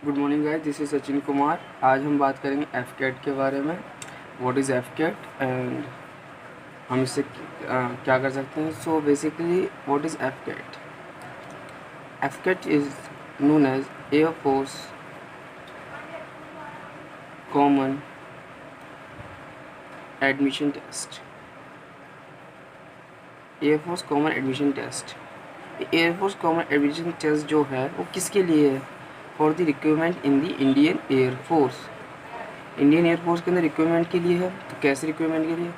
Good morning guys, this is Sachin Kumar. आज हम बात करेंगे एफ कैट के बारे में। What is AFCAT and हम इससे क्या कर सकते हैं। So basically what is AFCAT? AFCAT is known as air force common admission test. Air force common admission test, air force common admission test जो है वो किसके लिए है? For the recruitment in the Indian air force. Indian air force के अंदर recruitment के लिए है। तो कैसे रिक्रूटमेंट के लिए?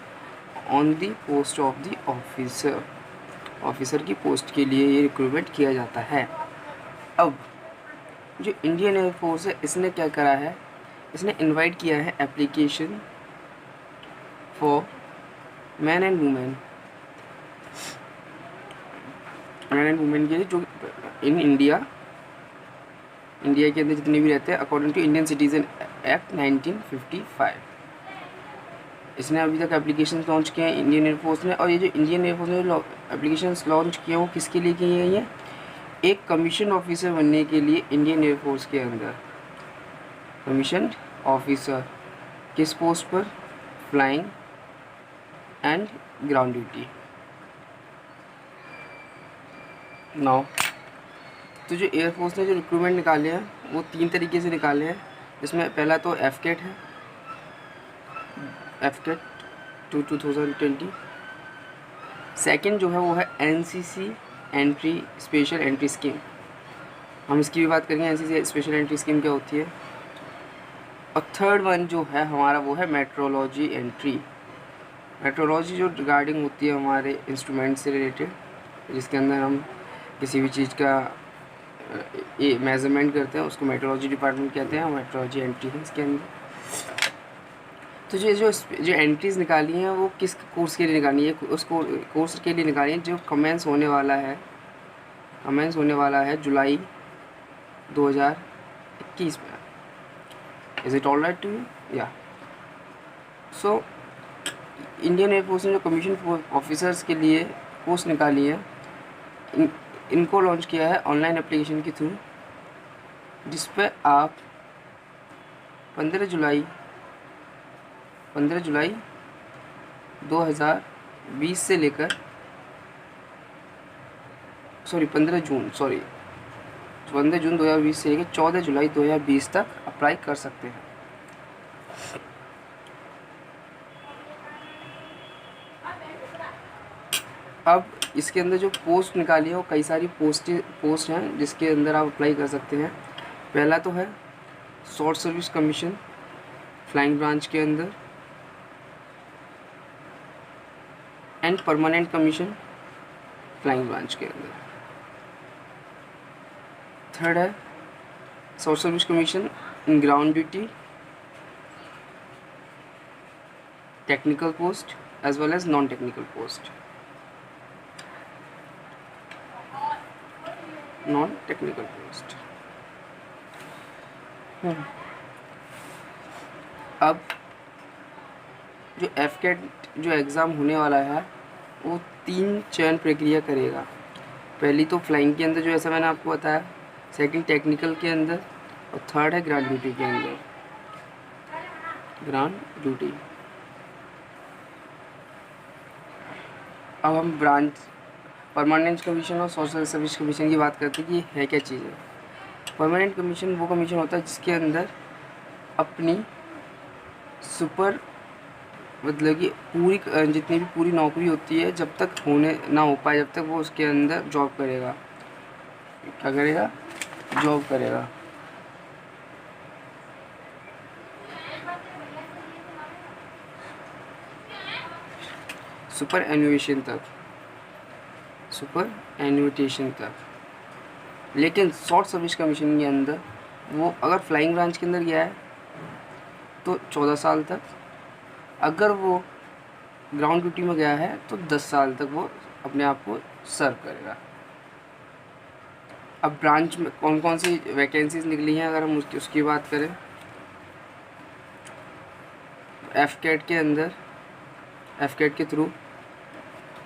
On the post of the officer, officer की पोस्ट के लिए ये रिक्रूटमेंट किया जाता है। अब जो इंडियन एयरफोर्स है इसने क्या करा है, इसने इनवाइट किया है application for man and women के लिए जो इन इंडिया के अंदर जितने भी रहते हैं according to Indian citizen act 1955। इसने अभी तक एप्लीकेशन लॉन्च किए हैं इंडियन एयरफोर्स ने। और ये जो इंडियन एयरफोर्स ने एप्लीकेशन लॉन्च किए हैं वो किसके लिए किए गई हैं? एक कमीशन ऑफिसर बनने के लिए इंडियन एयरफोर्स के अंदर। कमीशन ऑफिसर किस पोस्ट पर? Flying and ground duty. Now तो जो एयरफोर्स ने जो रिक्रूटमेंट निकाले हैं वो 3 तरीके से निकाले हैं। जिसमें पहला तो एफ कैट है, एफ कैट 2020। सेकेंड जो है वो है NCC entry special entry scheme. हम इसकी भी बात करेंगे, एनसीसी स्पेशल एंट्री स्कीम क्या होती है। और थर्ड वन जो है हमारा वो है मेट्रोलॉजी एंट्री। मेट्रोलॉजी जो रिगार्डिंग होती है हमारे इंस्ट्रूमेंट से रिलेटेड, जिसके अंदर हम किसी भी चीज़ का ये मेजरमेंट करते हैं, उसको मेट्रोलॉजी डिपार्टमेंट कहते हैं। मेट्रोलॉजी एंट्री है इसके अंदर। तो जो एंट्रीज़ निकाली हैं वो किस कोर्स के लिए निकाली है? उस कोर्स के लिए निकाली है जो कमेंस होने वाला है जुलाई 2021 में। Is it all right to you? Yeah so Indian air force ने जो कमीशन ऑफिसर्स के लिए कोर्स निकाली है इनको लॉन्च किया है ऑनलाइन एप्लीकेशन के थ्रू, जिस पे आप 15 जुलाई 2020 से लेकर 15 जून 2020 से लेकर 14 जुलाई 2020 तक अप्लाई कर सकते हैं। अब इसके अंदर जो पोस्ट निकाली है वो कई सारी पोस्ट हैं जिसके अंदर आप अप्लाई कर सकते हैं। पहला तो है short service commission flying branch के अंदर, and permanent commission flying branch के अंदर। थर्ड है short service commission in ground duty, technical post as well as non technical post. Non technical post. अब जो एफ कैट जो एग्ज़ाम होने वाला है वो 3 चयन प्रक्रिया करेगा। पहली तो फ्लाइंग के अंदर जो ऐसा मैंने आपको बताया, सेकंड टेक्निकल के अंदर, और थर्ड है ग्राउंड ड्यूटी के अंदर। Ground duty. अब हम ब्रांच परमानेंट कमीशन और सोशल सर्विस कमीशन की बात करते हैं कि है क्या चीज़ है। परमानेंट कमीशन वो कमीशन होता है जिसके अंदर अपनी सुपर मतलब कि जितनी भी पूरी नौकरी होती है जब तक होने ना हो पाए, जब तक वो उसके अंदर जॉब करेगा। क्या करेगा? जॉब करेगा। सुपर एन्यूटेशन तक। लेकिन शॉर्ट सर्विस कमीशन के अंदर वो अगर फ्लाइंग ब्रांच के अंदर गया है तो 14 साल तक, अगर वो ग्राउंड ड्यूटी में गया है तो 10 साल तक वो अपने आप को सर्व करेगा। अब ब्रांच में कौन कौन सी वैकेंसीज निकली हैं अगर हम उसकी बात करें, एफ कैट के अंदर, एफ कैट के थ्रू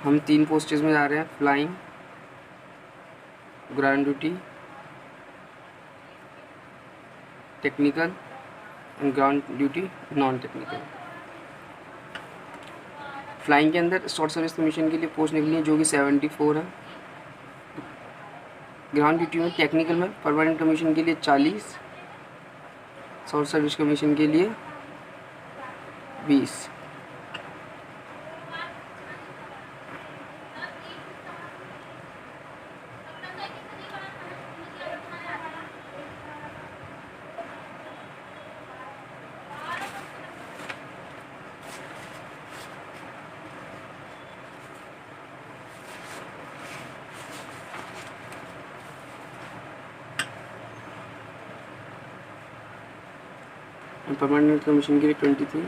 हम 3 पोस्टेज में जा रहे हैं, flying, ground duty technical and ground duty non technical. Flying के अंदर शॉर्ट सर्विस कमीशन के लिए पोस्ट निकली है जो कि 74 है। ग्राउंड ड्यूटी में टेक्निकल में परमानेंट कमीशन के लिए 40, शॉर्ट सर्विस कमीशन के लिए 20। परमानेंट कमीशन के लिए 23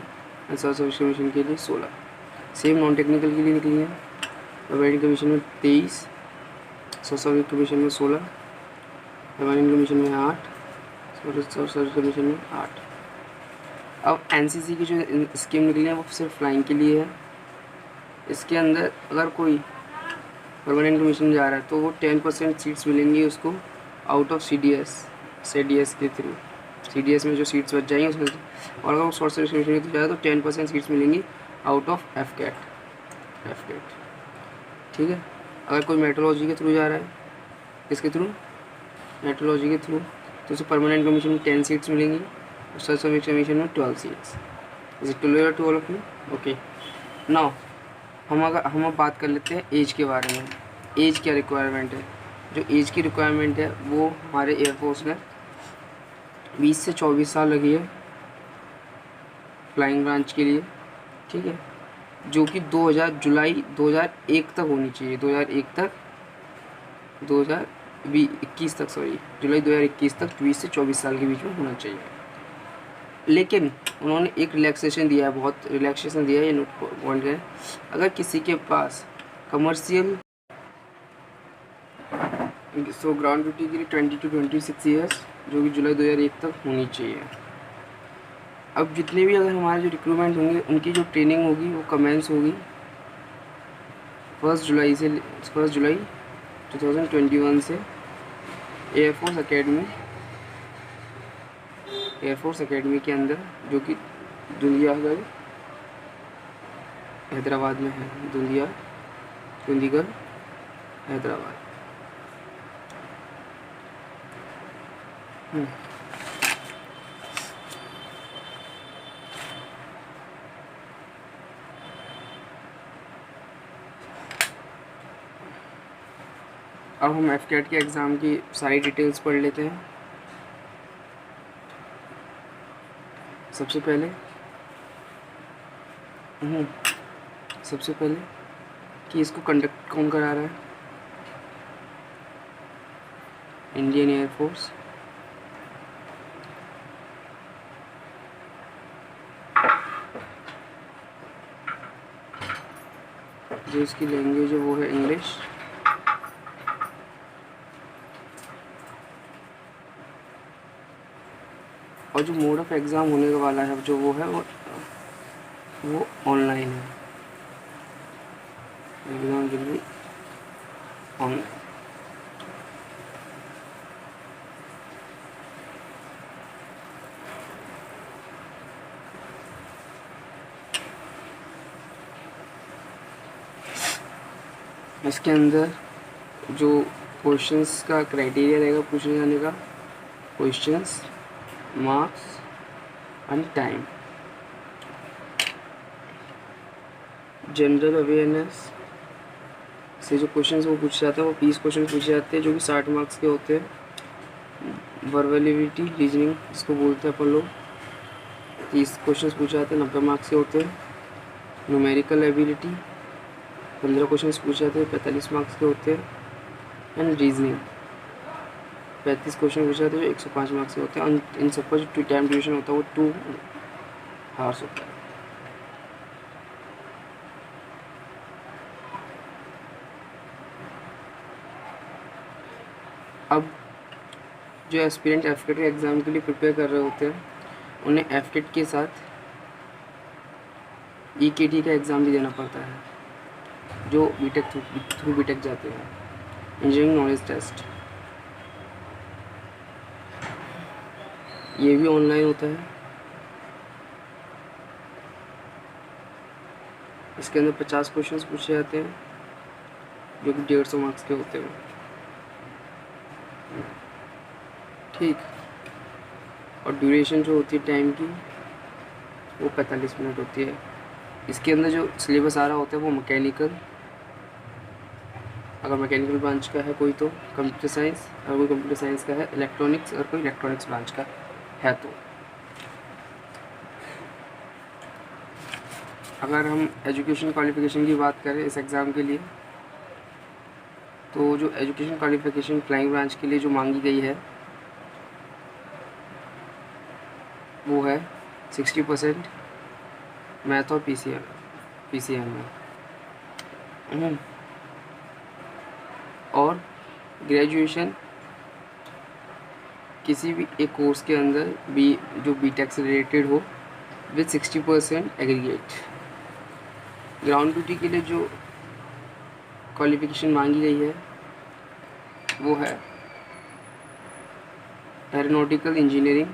एंड शॉर्ट सर्विस कमीशन के लिए 16। सेम नॉन टेक्निकल के लिए निकली है। परमानेंट कमीशन में 23, शॉर्ट सर्विस कमीशन में 16, परमानेंट कमीशन में 8, शॉर्ट सर्विस कमीशन में 8। अब एनसीसी की जो स्कीम निकली है वो सिर्फ फ्लाइंग के लिए है। इसके अंदर अगर कोई परमानेंट कमीशन जा रहा है तो वो 10% सीट्स मिलेंगी उसको आउट ऑफ CDS के थ्रू। CDS में जो सीट्स बच जाएंगी उसमें, और अगर वो शॉर्ट सर्विस कमीशन के थ्रू जाए तो 10% सीट्स मिलेंगी आउट ऑफ FCAT। ठीक है। अगर कोई मेट्रोलॉजी के थ्रू जा रहा है, किसके थ्रू? मेट्रोलॉजी के थ्रू, तो उसे परमानेंट कमीशन में 10 सीट्स मिलेंगी और शॉर्ट सर्विस कमीशन में 12 seats. Is it clear to all of you? Okay. Now हम अब बात कर लेते हैं एज के बारे में। एज क्या रिक्वायरमेंट है? जो एज की रिक्वायरमेंट है वो हमारे एयरफोर्स में 20 से 24 साल लगी है फ्लाइंग ब्रांच के लिए। ठीक है। जो कि जुलाई 2001 तक होनी चाहिए। 2021 तक जुलाई 2021 तक 20 से 24 साल के बीच में होना चाहिए। लेकिन उन्होंने एक रिलैक्सेशन दिया है, बहुत रिलैक्सेशन दिया है, ये नोट पॉइंट है। अगर किसी के पास कमर्शियल ग्राउंड ड्यूटी के लिए 20 to 26 ईयर्स, जो कि जुलाई 2001 तक होनी चाहिए। अब जितने भी अगर हमारे जो रिक्रूटमेंट होंगे उनकी जो ट्रेनिंग होगी वो कमेंस होगी 1 जुलाई 2021 से एयरफोर्स एकेडमी के अंदर, जो कि दुंदियागढ़ हैदराबाद में है। दुंदीगढ़ हैदराबाद। अब हम FCAT के एग्ज़ाम की सारी डिटेल्स पढ़ लेते हैं। सबसे पहले कि इसको कंडक्ट कौन करा रहा है? Indian air force. जो इसकी लैंग्वेज है वो है इंग्लिश। और जो मोड ऑफ एग्ज़ाम होने वाला है जो वो ऑनलाइन है। एग्ज़ाम जो भी ऑनलाइन। इसके अंदर जो क्वेश्चंस का क्राइटेरिया रहेगा पूछने जाने का, questions, marks and time. General awareness से जो क्वेश्चंस वो पूछे जाते हैं वो 20 क्वेश्चन पूछे जाते हैं जो कि 60 मार्क्स के होते हैं। वर्बलिटी रीजनिंग इसको बोलते हैं अपन लोग, 30 क्वेश्चन पूछे जाते हैं, 90 मार्क्स के होते हैं। न्यूमेरिकल एबिलिटी 15 क्वेश्चन पूछे जाते हैं, 45 मार्क्स के होते हैं। एंड रीजनिंग 35 क्वेश्चन पूछे जाते हैं जो 105 मार्क्स के होते हैं। इन सबका जो टाइम ड्यूरेशन होता है वो 2 आवर्स होता है। अब जो एस्पिरेंट FCAT के एग्ज़ाम के लिए प्रिपेयर कर रहे होते हैं उन्हें FCAT के साथ EKT का एग्ज़ाम भी देना पड़ता है, जो थ्रू बीटेक जाते हैं, इंजीनियरिंग नॉलेज टेस्ट। ये भी ऑनलाइन होता है। इसके अंदर 50 क्वेश्चन पूछे जाते हैं जो कि 150 मार्क्स के होते हैं। ठीक। और ड्यूरेशन जो होती है टाइम की वो 45 मिनट होती है। इसके अंदर जो सिलेबस आ रहा होता है वो मैकेनिकल, अगर मैकेनिकल ब्रांच का है कोई तो कंप्यूटर साइंस, अगर कोई कंप्यूटर साइंस का है इलेक्ट्रॉनिक्स, अगर कोई इलेक्ट्रॉनिक्स ब्रांच का है तो। अगर हम एजुकेशन क्वालिफिकेशन की बात करें इस एग्ज़ाम के लिए, तो जो एजुकेशन क्वालिफिकेशन फ्लाइंग ब्रांच के लिए जो मांगी गई है वो है 60% मैथ और पीसीएम में। और ग्रेजुएशन किसी भी एक कोर्स के अंदर जो बीटेक से रिलेटेड हो विद 60% एग्रीगेट। ग्राउंड ड्यूटी के लिए जो क्वालिफिकेशन मांगी गई है वो है एरोनॉटिकल इंजीनियरिंग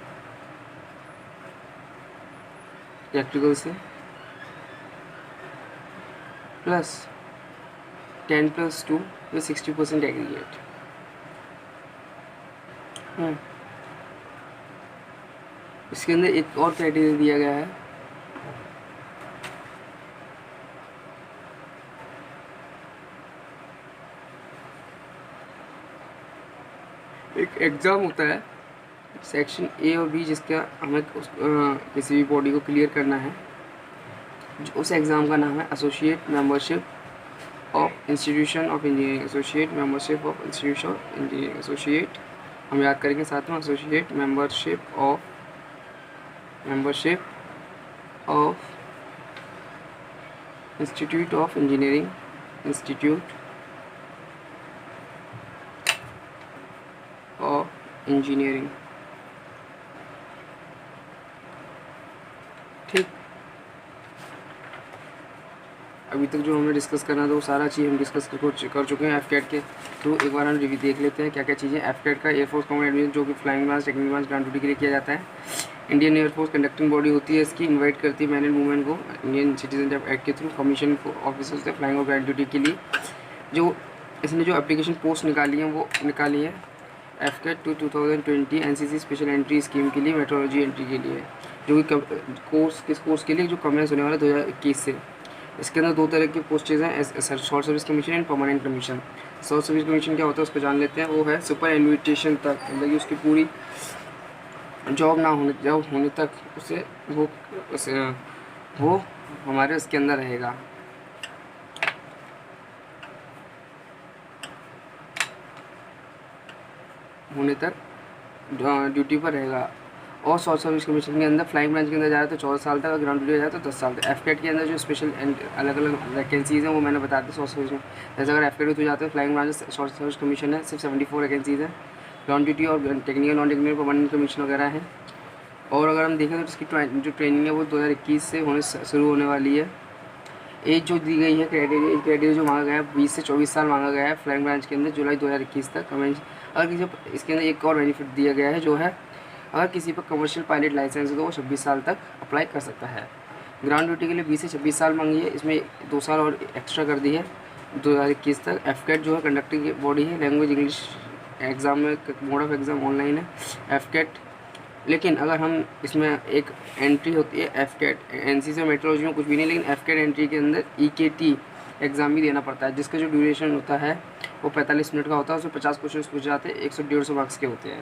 इलेक्ट्रिकल से प्लस 10+2 विद 60% एग्रीगेट। इसके अंदर एक और क्राइटेरिया दिया गया है, एक एग्ज़ाम होता है सेक्शन ए और बी जिसका हमें किसी भी बॉडी को क्लियर करना है। उस एग्ज़ाम का नाम है associate membership of institution of engineering, associate membership of institution of engineering. Associate हम याद करेंगे साथ में, associate membership of institute of engineering, institute of engineering. ठीक। अभी तक जो हमने डिस्कस करना था वो सारा चीज़ हम डिस्कस कर चुके हैं एफकेट के थ्रू। एक बार हम रिव्यू देख लेते हैं क्या क्या चीज़ें। एफकेट का एयरफोर्स कॉमन एडमिशन जो कि flying branch technical branch ground duty के लिए किया जाता है। इंडियन एयरफोर्स कंडक्टिंग बॉडी होती है, इसकी इन्वाइट करती है मैन एंड वुमेन को इंडियन सिटीजनशिप एक्ट के थ्रू कमीशन ऑफिसर्स से फ्लाइंग और ग्राउंड ड्यूटी के लिए। जो इसने जो एप्लीकेशन पोस्ट निकाली है वो निकाली है एफकेट 2020 एनसीसी स्पेशल एंट्री स्कीम के लिए, मेट्रोलॉजी एंट्री के लिए, जो कि किस कोर्स के लिए जो कमेंस होने वाला 2021 से। इसके अंदर दो तरह की पोस्टेज हैं, short service commission and permanent commission. Short service commission क्या होता है उसको जान लेते हैं। वो है सुपर इन्विटेशन तक, मतलब कि उसकी पूरी जॉब होने तक वो हमारे उसके अंदर रहेगा। होने तक ड्यूटी पर रहेगा। और शॉर्ट सर्विस कमीशन के अंदर फ्लाइंग ब्रांच के अंदर जाए तो 14 साल तक, और ग्राउंड ड्यूटी जाए तो 10 साल तक। एफकेट के अंदर जो स्पेशल अलग अलग वैकेंसीज़ हैं वो मैंने बता दी शॉर्ट सर्विस में। जैसे अगर एफकेट हो जाते हैं flying branch short service commission है सिर्फ 74 वैकेंसीज़ है। ग्राउंड ड्यूटी और technical non technical permanent commission वगैरह है। और अगर हम देखें तो इसकी जो ट्रेनिंग है वो 2021 से शुरू होने वाली है। एज जो दी गई है क्राइटेरिया जो मांगा गया है 20 से 24 साल मांगा गया है फ्लाइंग ब्रांच के अंदर जुलाई 2021 तक। अगर किसी इसके अंदर एक और बेनिफिट दिया गया है जो है अगर किसी पर कमर्शियल पायलट लाइसेंस है तो वो 26 साल तक अप्लाई कर सकता है। ग्राउंड ड्यूटी के लिए 20 से 26 साल मांगी है, इसमें 2 साल और एक्स्ट्रा कर दी है 2021 तक। एफकेट जो है कंडक्टिंग बॉडी है, लैंग्वेज इंग्लिश एग्ज़ाम में मोड ऑफ एग्ज़ाम ऑनलाइन है एफकेट। लेकिन अगर हम इसमें एक एंट्री होती है एफकेट, एनसीसी मेट्रोलॉजी में कुछ भी नहीं, लेकिन एफकेट एंट्री के अंदर ईकेटी एग्ज़ाम भी देना पड़ता है जिसका जो ड्यूरेशन होता है वो 45 मिनट का होता है। उसमें 50 क्वेश्चन पूछे जाते हैं, 100-150 मार्क्स के होते हैं।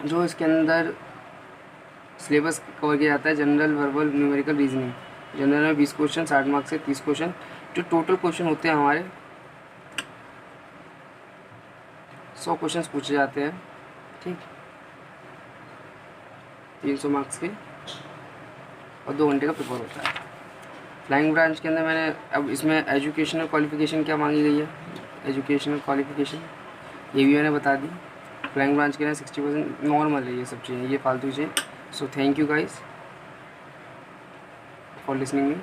जो इसके अंदर सिलेबस कवर किया जाता है general, verbal, numerical, reasoning. General में 20 क्वेश्चन 60 मार्क्स से 30 क्वेश्चन। जो टोटल क्वेश्चन होते हैं हमारे 100 क्वेश्चन पूछे जाते हैं। ठीक, 300 मार्क्स के और 2 घंटे का पेपर होता है। फ्लाइंग ब्रांच के अंदर मैंने अब इसमें एजुकेशनल क्वालिफिकेशन क्या मांगी गई है, एजुकेशनल क्वालिफिकेशन ये भी मैंने बता दी। फ्लाइंग ब्रांच के लिए 60% नॉर्मल है ये सब चीज़ें, ये फालतू चीज़ें। So thank you guys for listening me.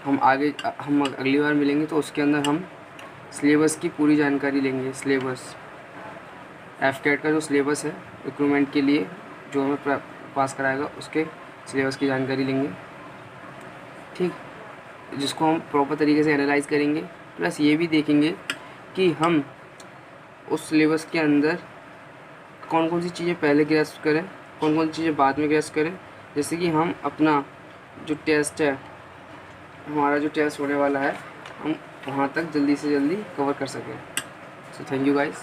हम अगली बार मिलेंगे तो उसके अंदर हम सिलेबस की पूरी जानकारी लेंगे। सिलेबस एफ कैट का जो सिलेबस है रिक्रूटमेंट के लिए जो हमें पास कराएगा उसके सिलेबस की जानकारी लेंगे, ठीक, जिसको हम प्रॉपर तरीके से एनालाइज करेंगे। प्लस ये भी देखेंगे कि हम उस सिलेबस के अंदर कौन कौन सी चीज़ें पहले ग्रेस्प करें, कौन कौन सी चीज़ें बाद में ग्रेस्प करें, जैसे कि हम अपना जो टेस्ट है, हमारा जो टेस्ट होने वाला है, हम वहाँ तक जल्दी से जल्दी कवर कर सकें। So thank you guys.